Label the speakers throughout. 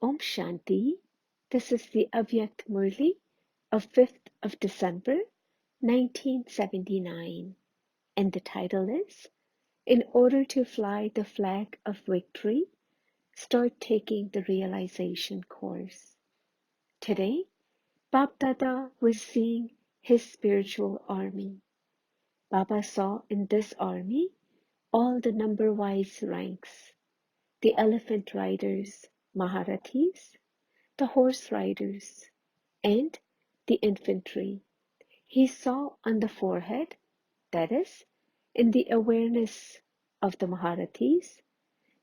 Speaker 1: Om Shanti. This is the Avyakt Murli of 5th of December, 1979. And the title is, In order to fly the flag of victory, start taking the realization course. Today, Bab Dada was seeing his spiritual army. Baba saw in this army all the number-wise ranks, the elephant riders, maharathis, the horse riders, and the infantry. He saw on the forehead, that is, in the awareness of the maharathis,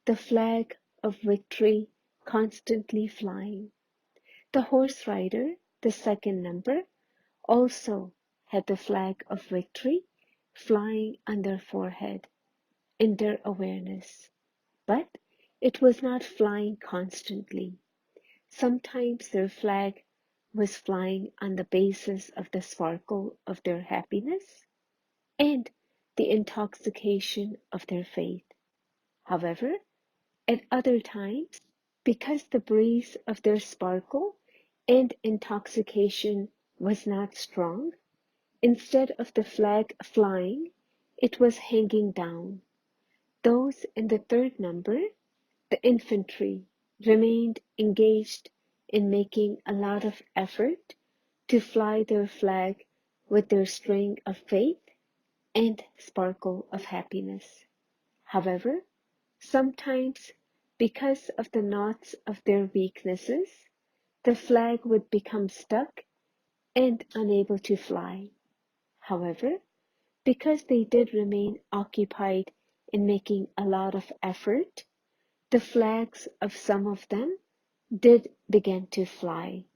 Speaker 1: the flag of victory constantly flying. The horse rider, the second number, also had the flag of victory flying on their forehead in their awareness, but it was not flying constantly. Sometimes their flag was flying on the basis of the sparkle of their happiness and the intoxication of their faith. However, at other times, because the breeze of their sparkle and intoxication was not strong, instead of the flag flying, it was hanging down. Those in the third number, the infantry, remained engaged in making a lot of effort to fly their flag with their string of faith and sparkle of happiness. However, sometimes, because of the knots of their weaknesses, the flag would become stuck and unable to fly. However, because they did remain occupied in making a lot of effort, the flags of some of them did begin to fly,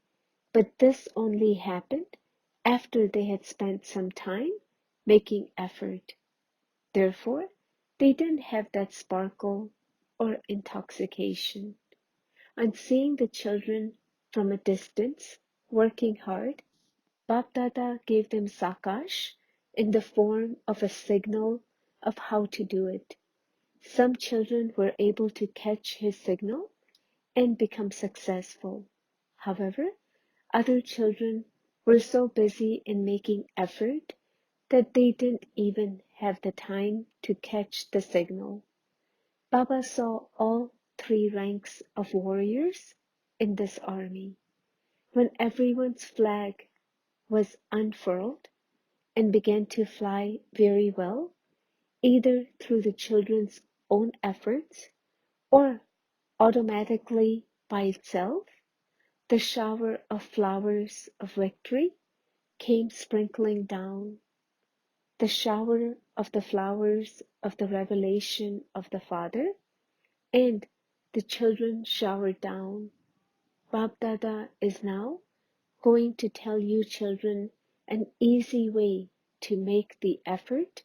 Speaker 1: but this only happened after they had spent some time making effort. Therefore, they didn't have that sparkle or intoxication. On seeing the children from a distance working hard, Bap Dada gave them sakash in the form of a signal of how to do it. Some children were able to catch his signal and become successful. However, other children were so busy in making effort that they didn't even have the time to catch the signal. Baba saw all three ranks of warriors in this army. When everyone's flag was unfurled and began to fly very well, either through the children's own efforts or automatically by itself, the shower of flowers of victory came sprinkling down, the shower of the flowers of the revelation of the Father, and the children showered down. Bab Dada is now going to tell you children an easy way to make the effort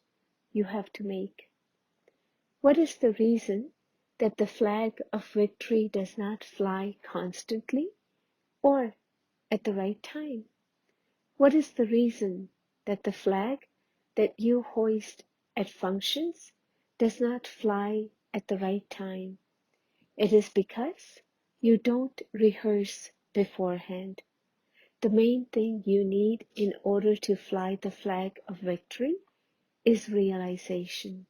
Speaker 1: you have to make. What is the reason that the flag of victory does not fly constantly or at the right time? What is the reason that the flag that you hoist at functions does not fly at the right time? It is because you don't rehearse beforehand. The main thing you need in order to fly the flag of victory is realization.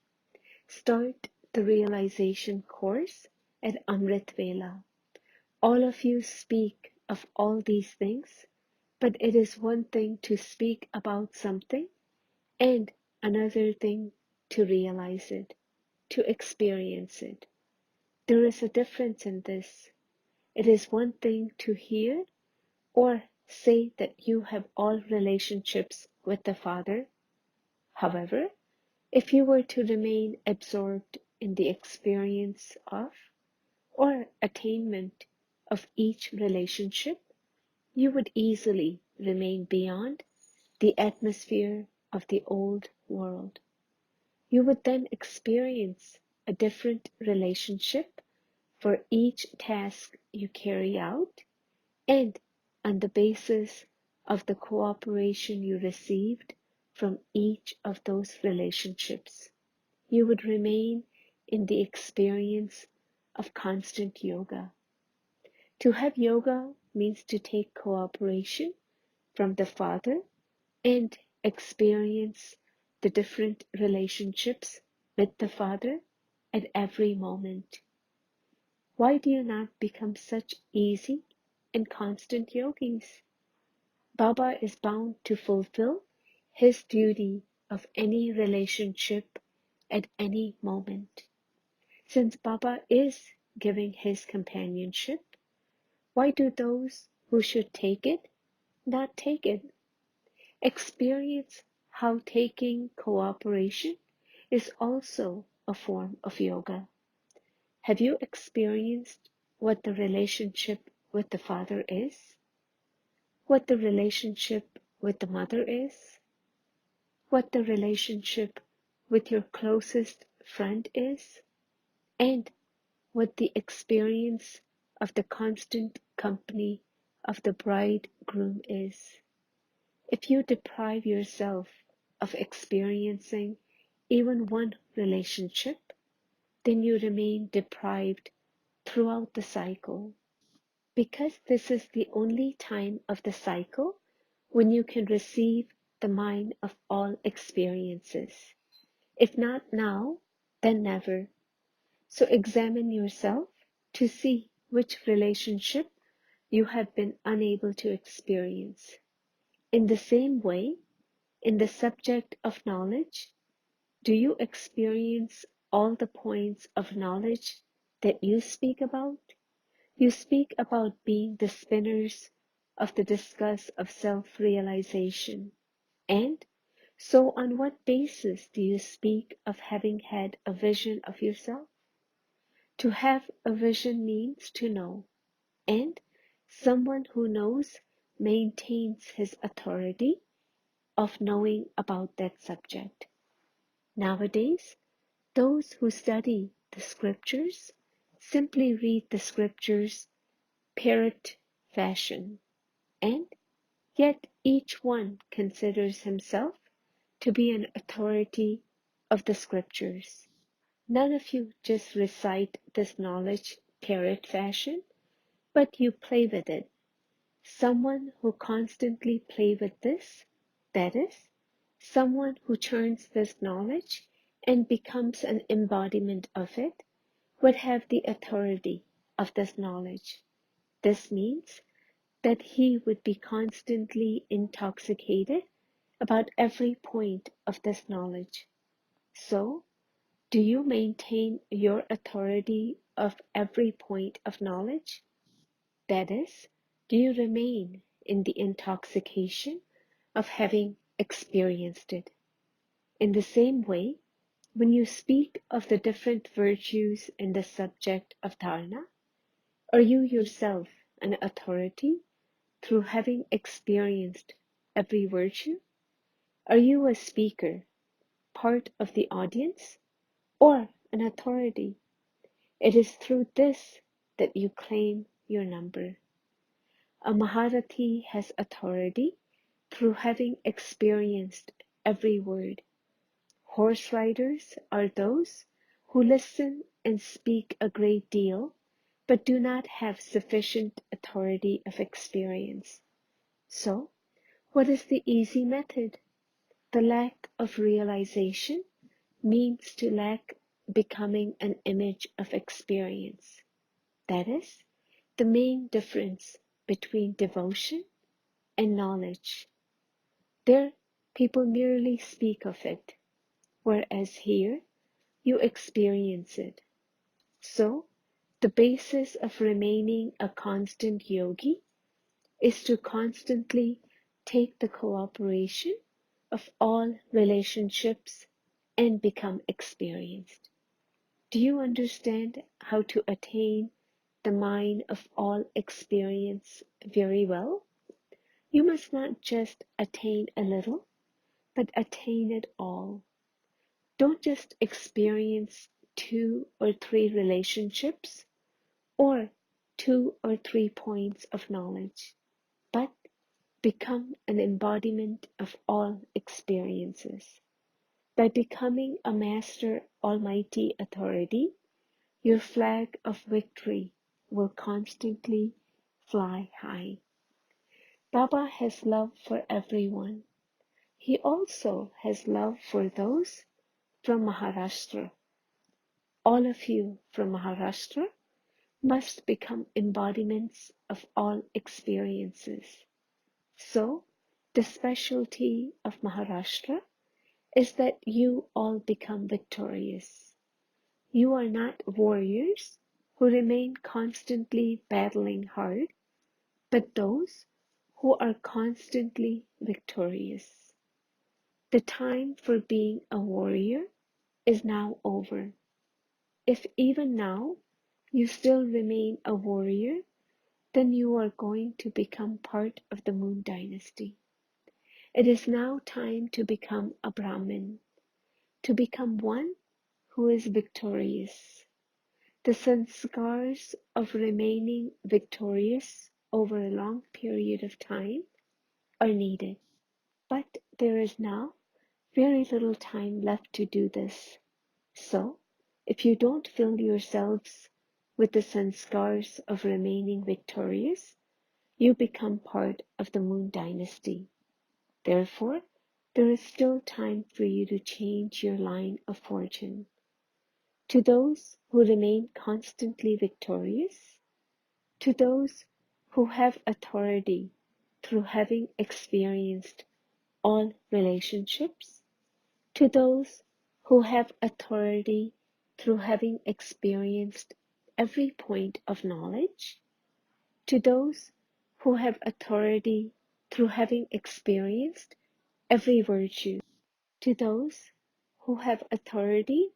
Speaker 1: Start the realization course at Amrit Vela. All of you speak of all these things, but it is one thing to speak about something and another thing to realize it, to experience it. There is a difference in this. It is one thing to hear or say that you have all relationships with the Father. However, if you were to remain absorbed in the experience of or attainment of each relationship, you would easily remain beyond the atmosphere of the old world. You would then experience a different relationship for each task you carry out, and on the basis of the cooperation you received from each of those relationships, you would remain in the experience of constant yoga. To have yoga means to take cooperation from the Father and experience the different relationships with the Father at every moment. Why do you not become such easy and constant yogis? Baba is bound to fulfill his duty of any relationship at any moment. Since Baba is giving his companionship, why do those who should take it not take it? Experience how taking cooperation is also a form of yoga. Have you experienced what the relationship with the Father is? What the relationship with the Mother is? What the relationship with your closest friend is? And what the experience of the constant company of the bridegroom is? If you deprive yourself of experiencing even one relationship, then you remain deprived throughout the cycle. Because this is the only time of the cycle when you can receive the mine of all experiences. If not now, then never. So examine yourself to see which relationship you have been unable to experience. In the same way, in the subject of knowledge, do you experience all the points of knowledge that you speak about? You speak about being the spinners of the discus of self-realization. And so on what basis do you speak of having had a vision of yourself? To have a vision means to know, and someone who knows maintains his authority of knowing about that subject. Nowadays, those who study the scriptures simply read the scriptures parrot fashion, and yet each one considers himself to be an authority of the scriptures. None of you just recite this knowledge parrot fashion, but you play with it. Someone who constantly play with this, that is, someone who turns this knowledge and becomes an embodiment of it, would have the authority of this knowledge. This means that he would be constantly intoxicated about every point of this knowledge. So, do you maintain your authority of every point of knowledge? That is, do you remain in the intoxication of having experienced it? In the same way, when you speak of the different virtues in the subject of dharana, are you yourself an authority through having experienced every virtue? Are you a speaker, part of the audience, or an authority? It is through this that you claim your number. A maharathi has authority through having experienced every word. Horse riders are those who listen and speak a great deal, but do not have sufficient authority of experience. So, what is the easy method? The lack of realization means to lack becoming an image of experience. That is the main difference between devotion and knowledge. There, people merely speak of it, whereas here, you experience it. So, the basis of remaining a constant yogi is to constantly take the cooperation of all relationships and become experienced. Do you understand how to attain the mind of all experience very well? You must not just attain a little, but attain it all. Don't just experience 2 or 3 relationships or 2 or 3 points of knowledge, but become an embodiment of all experiences. By becoming a master almighty authority, your flag of victory will constantly fly high. Baba has love for everyone. He also has love for those from Maharashtra. All of you from Maharashtra must become embodiments of all experiences. So, the specialty of Maharashtra is that you all become victorious. You are not warriors who remain constantly battling hard, but those who are constantly victorious. The time for being a warrior is now over. If even now you still remain a warrior, then you are going to become part of the Moon Dynasty. It is now time to become a Brahmin, to become one who is victorious. The sanskars of remaining victorious over a long period of time are needed, but there is now very little time left to do this. So, if you don't fill yourselves with the sanskars of remaining victorious, you become part of the Moon Dynasty. Therefore, there is still time for you to change your line of fortune. To those who remain constantly victorious, to those who have authority through having experienced all relationships, to those who have authority through having experienced every point of knowledge, to those who have authority through having experienced every virtue, to those who have authority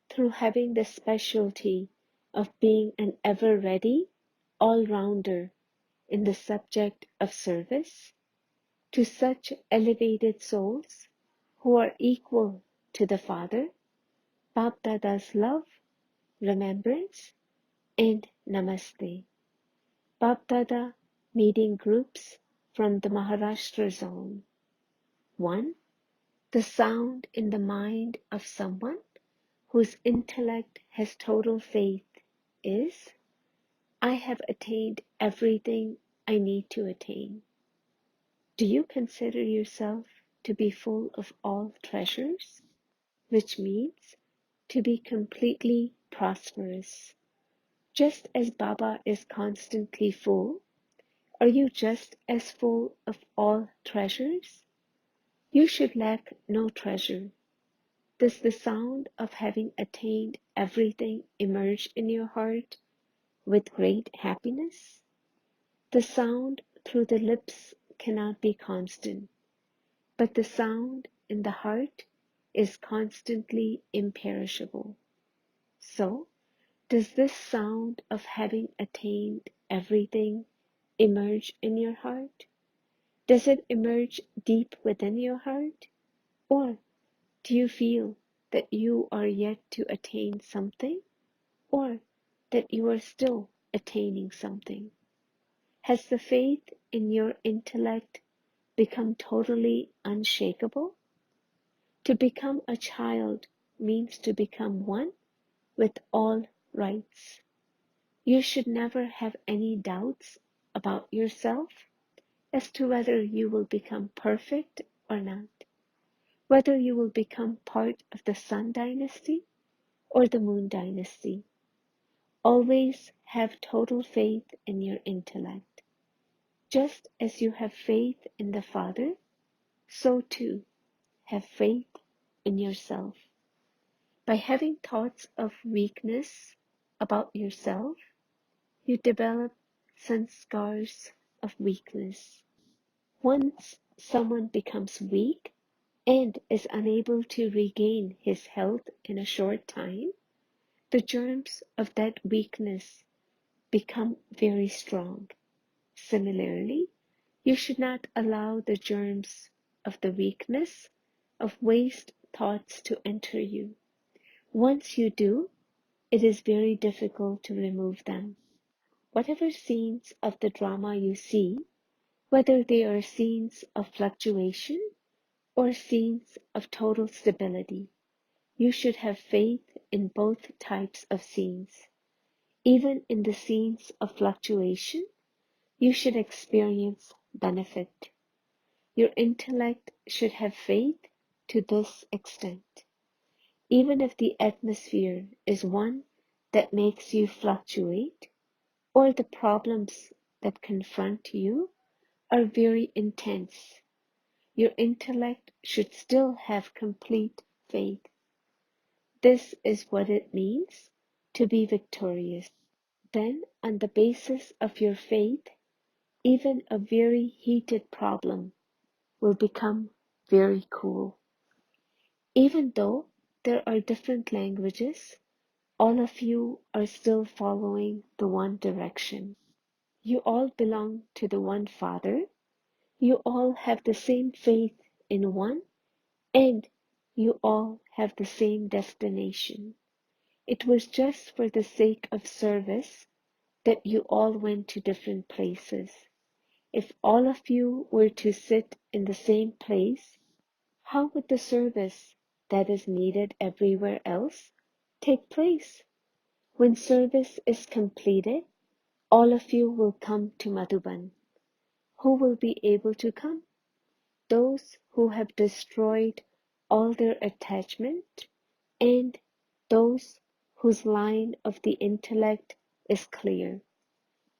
Speaker 1: through having the specialty of being an ever-ready all-rounder in the subject of service, to such elevated souls who are equal to the Father, Bap Dada's love, remembrance, and namaste. Bap Dada meeting groups from the Maharashtra zone. 1. The sound in the mind of someone whose intellect has total faith is, I have attained everything I need to attain. Do you consider yourself to be full of all treasures? Which means to be completely prosperous. Just as Baba is constantly full, are you just as full of all treasures? You should lack no treasure. Does the sound of having attained everything emerge in your heart with great happiness? The sound through the lips cannot be constant, but the sound in the heart is constantly imperishable. So, does this sound of having attained everything emerge in your heart? Does it emerge deep within your heart? Or do you feel that you are yet to attain something? Or that you are still attaining something? Has the faith in your intellect become totally unshakable? To become a child means to become one with all rights. You should never have any doubts about yourself as to whether you will become perfect or not, whether you will become part of the Sun Dynasty or the Moon Dynasty. Always have total faith in your intellect. Just as you have faith in the Father, so too have faith in yourself. By having thoughts of weakness about yourself, you develop sanskars of weakness. Once someone becomes weak and is unable to regain his health in a short time, the germs of that weakness become very strong. Similarly, you should not allow the germs of the weakness of waste thoughts to enter you. Once you do, it is very difficult to remove them. Whatever scenes of the drama you see, whether they are scenes of fluctuation or scenes of total stability, you should have faith in both types of scenes. Even in the scenes of fluctuation, you should experience benefit. Your intellect should have faith to this extent. Even if the atmosphere is one that makes you fluctuate, or the problems that confront you are very intense, your intellect should still have complete faith. This is what it means to be victorious. Then, on the basis of your faith, even a very heated problem will become very cool. Even though there are different languages, all of you are still following the one direction. You all belong to the one Father. You all have the same faith in one, and you all have the same destination. It was just for the sake of service that you all went to different places. If all of you were to sit in the same place, how would the service that is needed everywhere else take place? When service is completed, all of you will come to Madhuban. Who will be able to come? Those who have destroyed all their attachment, and those whose line of the intellect is clear.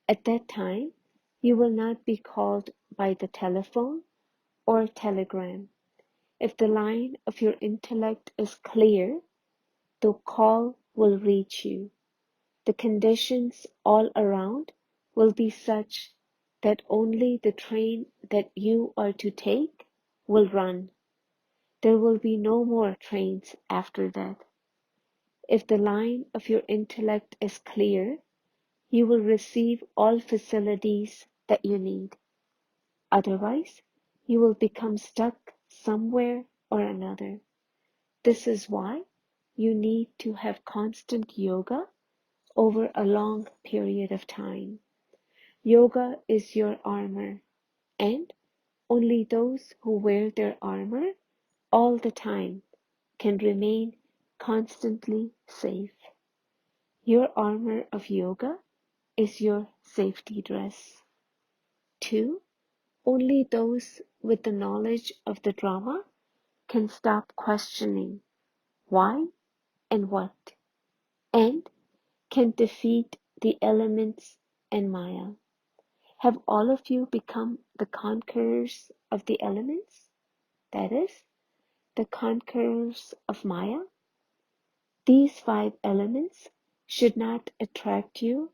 Speaker 1: At that time, you will not be called by the telephone or telegram. If the line of your intellect is clear, the call will reach you. The conditions all around will be such that only the train that you are to take will run. There will be no more trains after that. If the line of your intellect is clear, you will receive all facilities that you need. Otherwise, you will become stuck somewhere or another. This is why you need to have constant yoga over a long period of time. Yoga is your armor, and only those who wear their armor all the time can remain constantly safe. Your armor of yoga is your safety dress. 2. Only those with the knowledge of the drama can stop questioning why and what, and can defeat the elements and Maya. Have all of you become the conquerors of the elements? That is, the conquerors of Maya? These 5 elements should not attract you,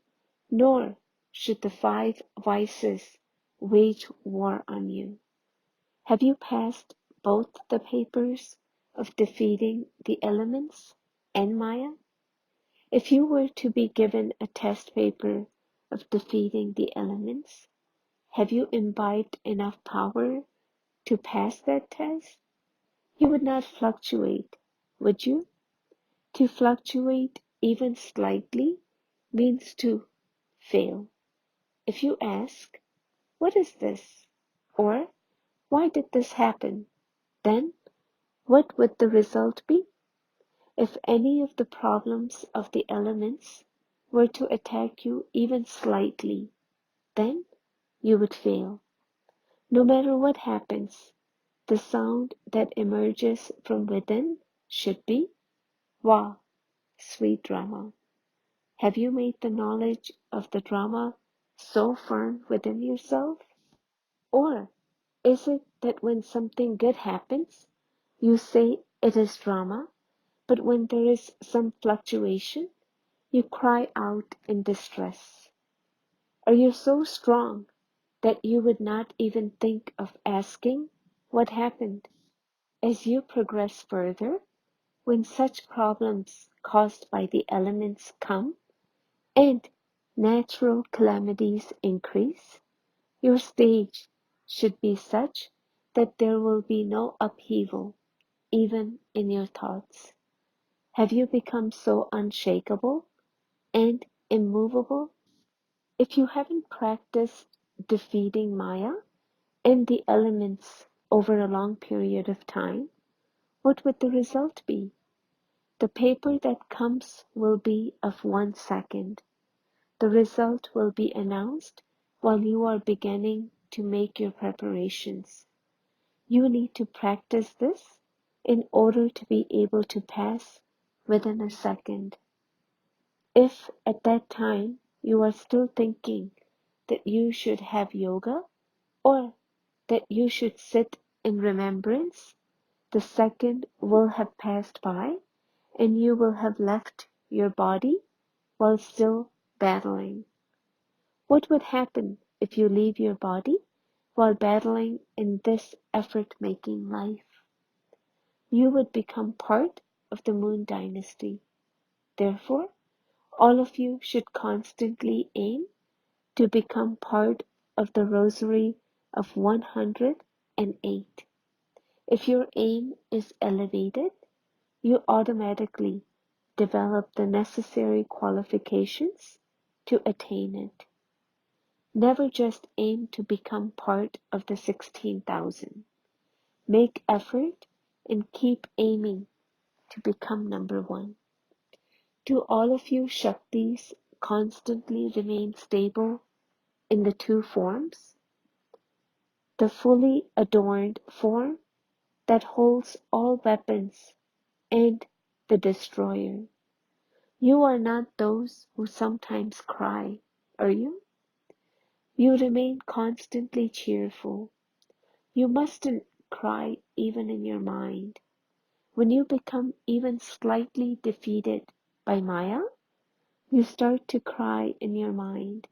Speaker 1: nor should the 5 vices wage war on you. Have you passed both the papers of defeating the elements and Maya? If you were to be given a test paper of defeating the elements, have you imbibed enough power to pass that test? You would not fluctuate, would you? To fluctuate even slightly means to fail. If you ask, "What is this?" or "Why did this happen?" then what would the result be? If any of the problems of the elements were to attack you even slightly, then you would fail. No matter what happens, the sound that emerges from within should be, "Wow, sweet drama." Have you made the knowledge of the drama so firm within yourself? Or is it that when something good happens, you say it is drama, but when there is some fluctuation, you cry out in distress? Are you so strong that you would not even think of asking what happened? As you progress further, when such problems caused by the elements come, and natural calamities increase, your stage should be such that there will be no upheaval, even in your thoughts. Have you become so unshakable and immovable? If you haven't practiced defeating Maya and the elements over a long period of time, what would the result be? The paper that comes will be of 1 second. The result will be announced while you are beginning to make your preparations. You need to practice this in order to be able to pass within a second. If at that time you are still thinking that you should have yoga or that you should sit in remembrance, the second will have passed by and you will have left your body while still battling. What would happen if you leave your body while battling in this effort-making life? You would become part of the Moon Dynasty. Therefore, all of you should constantly aim to become part of the Rosary of 108. If your aim is elevated, you automatically develop the necessary qualifications to attain it. Never just aim to become part of the 16,000. Make effort and keep aiming to become number one. Do all of you Shaktis constantly remain stable in the two forms? The fully adorned form that holds all weapons and the destroyer. You are not those who sometimes cry, are you? You remain constantly cheerful. You mustn't cry even in your mind. When you become even slightly defeated by Maya, you start to cry in your mind.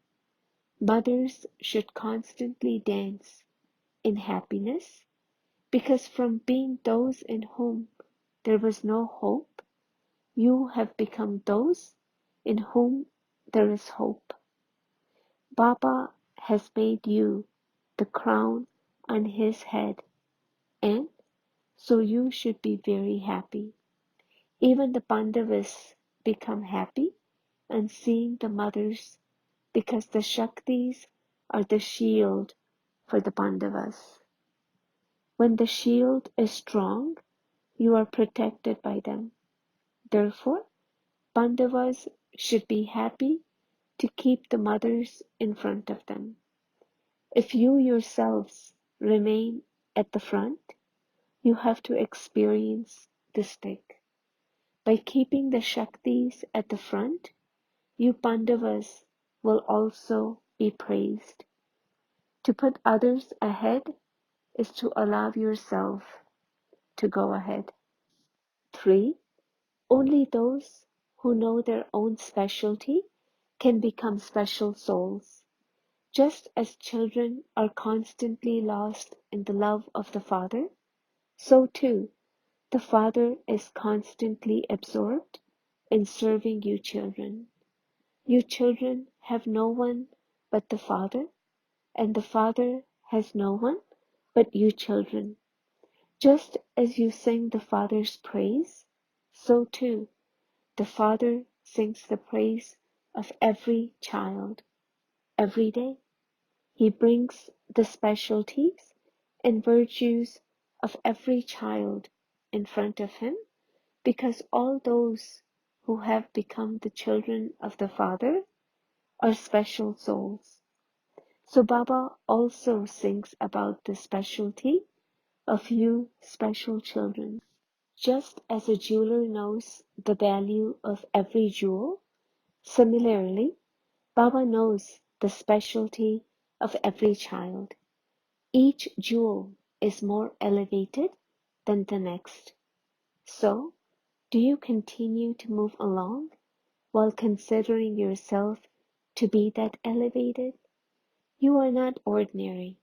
Speaker 1: Mothers should constantly dance in happiness, because from being those in whom there was no hope, you have become those in whom there is hope. Baba has made you the crown on his head, and so you should be very happy. Even the Pandavas become happy on seeing the mothers, because the Shaktis are the shield for the Pandavas. When the shield is strong, you are protected by them. Therefore, Pandavas should be happy to keep the mothers in front of them. If you yourselves remain at the front, you have to experience the stick. By keeping the Shaktis at the front, you Pandavas will also be praised. To put others ahead is to allow yourself to go ahead. 3. Only those who know their own specialty can become special souls. Just as children are constantly lost in the love of the Father, so too the Father is constantly absorbed in serving you children. You children have no one but the Father, and the Father has no one but you children. Just as you sing the Father's praise, so too the Father sings the praise of every child. Every day he brings the specialties and virtues of every child in front of him, because all those who have become the children of the Father are special souls. So Baba also sings about the specialty of you special children. Just as a jeweler knows the value of every jewel, similarly, Baba knows the specialty of every child. Each jewel is more elevated than the next. So, do you continue to move along while considering yourself to be that elevated? You are not ordinary.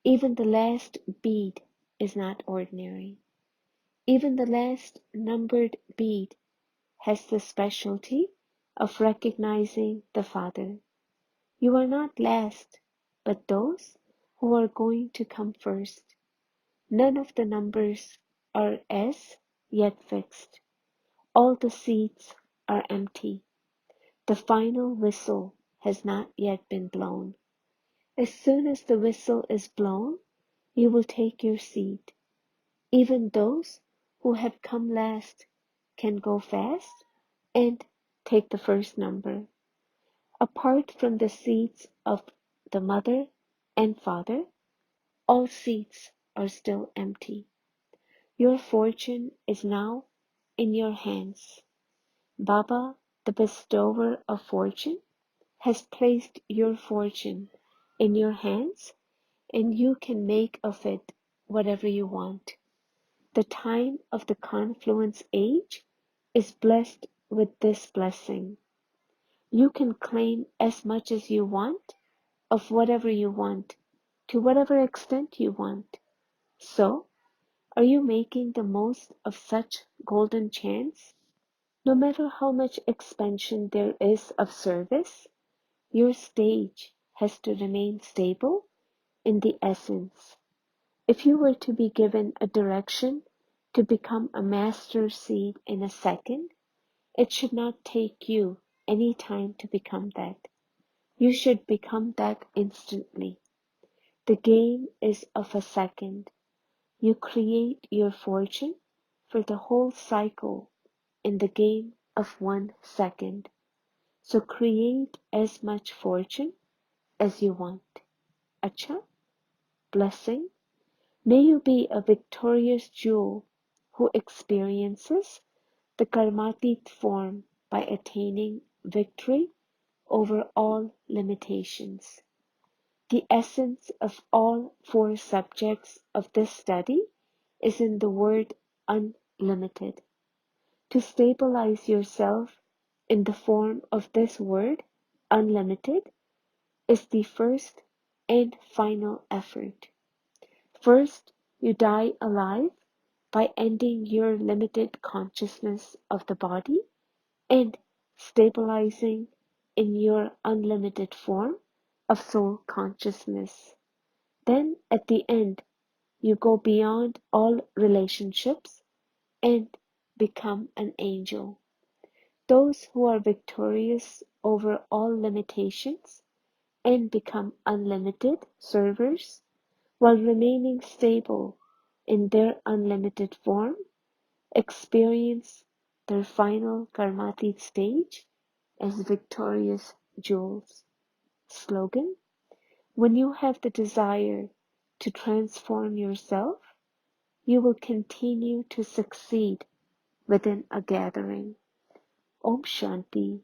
Speaker 1: Even the last bead is not ordinary. Even the last numbered bead has the specialty of recognizing the Father. You are not last, but those who are going to come first. None of the numbers are as yet fixed. All the seats are empty. The final whistle has not yet been blown. As soon as the whistle is blown, you will take your seat. Even those who have come last can go fast and take the first number. Apart from the seats of the mother and father, all seats are still empty. Your fortune is now in your hands. Baba, the bestower of fortune, has placed your fortune in your hands, and you can make of it whatever you want. The time of the confluence age is blessed with this blessing. You can claim as much as you want of whatever you want, to whatever extent you want. So, are you making the most of such golden chance? No matter how much expansion there is of service, your stage has to remain stable in the essence. If you were to be given a direction to become a master seed in a second, it should not take you any time to become that. You should become that instantly. The game is of a second. You create your fortune for the whole cycle in the game of 1 second. So create as much fortune as you want. Acha, blessing. May you be a victorious jewel who experiences the karmatic form by attaining victory over all limitations. The essence of all 4 subjects of this study is in the word unlimited. To stabilize yourself in the form of this word, unlimited, is the first and final effort. First, you die alive by ending your limited consciousness of the body and stabilizing in your unlimited form of soul consciousness. Then at the end, you go beyond all relationships and become an angel. Those who are victorious over all limitations and become unlimited servers while remaining stable in their unlimited form experience their final karmatic stage as victorious jewels. Slogan: when you have the desire to transform yourself, you will continue to succeed within a gathering. Om Shanti.